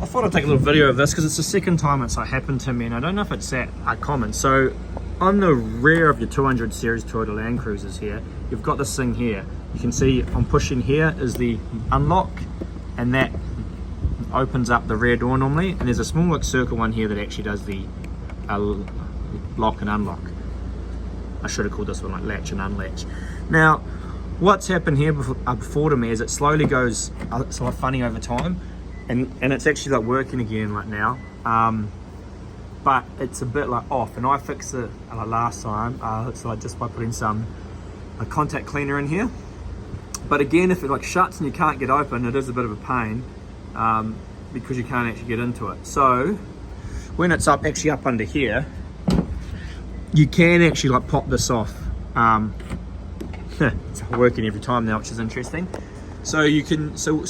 I thought I'd take a little video of this because it's the second time it's happened to me, and I don't know if it's that common. So on the rear of your 200 series Toyota Landcruisers here, you've got this thing here. You can see I'm pushing here is the unlock, and that opens up the rear door normally, and there's a small like circle one here that actually does the lock and unlock. I should have called this one like latch and unlatch. Now what's happened here before to me is it slowly goes sort of funny over time, and it's actually like working again like now, but it's a bit like off, and I fixed it like last time so like just by putting some contact cleaner in here. But again, if it like shuts and you can't get open, it is a bit of a pain because you can't actually get into it. So when it's actually up under here, you can actually like pop this off. It's working every time now, which is interesting. So you can, so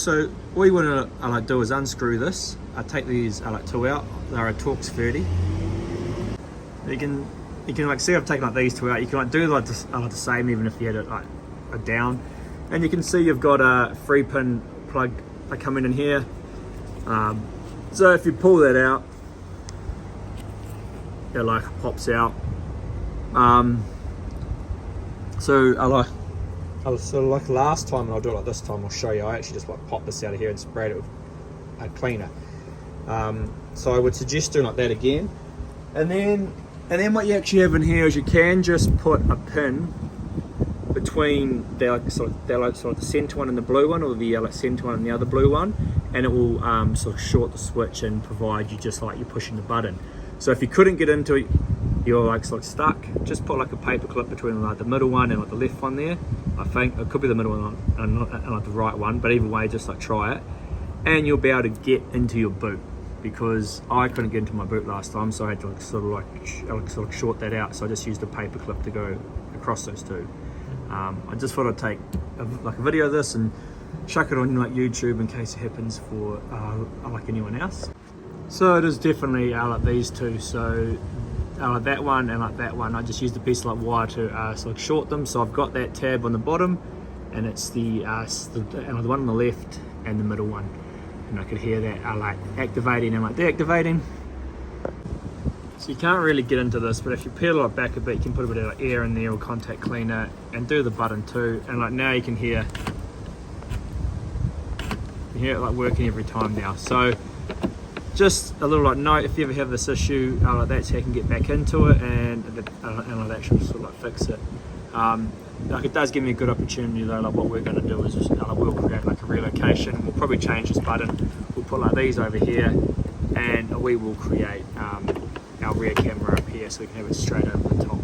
all you want to like do is unscrew this. I take these like two out. They're a Torx 30. You can like see I've taken like these two out. You can like do like the same even if you had it like a down. And you can see you've got a 3-pin plug coming in here. So if you pull that out, it like pops out. So sort of like last time, and I'll do it like this time, I'll show you. I actually just like pop this out of here and sprayed it with a cleaner. So I would suggest doing like that again. And then what you actually have in here is you can just put a pin between the sort of the center one and the blue one, or the center one and the other blue one, and it will sort of short the switch and provide you just like you're pushing the button. So if you couldn't get into it, you're like sort of stuck, just put like a paper clip between like the middle one and like the left one there. I think it could be the middle one and like the right one, but either way, just like try it, and you'll be able to get into your boot, because I couldn't get into my boot last time, so I had to like sort of short that out. So I just used a paper clip to go across those two. I just thought I'd take a video of this and chuck it on like YouTube in case it happens for like anyone else. So it is definitely like these two. So like that one and like that one, I just used a piece of like wire to sort of short them. So I've got that tab on the bottom, and it's the one on the left and the middle one, and I could hear that like activating and like deactivating. So you can't really get into this, but if you peel it back a bit, you can put a bit of like air in there or contact cleaner and do the button too. And like now you can hear it like working every time now. So just a little like note, if you ever have this issue, like that's how you can get back into it, and I'll actually sort of like fix it. Like it does give me a good opportunity though. Like what we're going to do is just we'll create like a relocation. We'll probably change this button. We'll put like these over here, and we will create our rear camera up here, so we can have it straight over the top.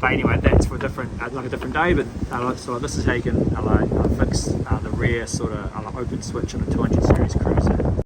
But anyway, that's for a different day. But so this is how you can fix the rear sort of open switch on a 200 series cruiser.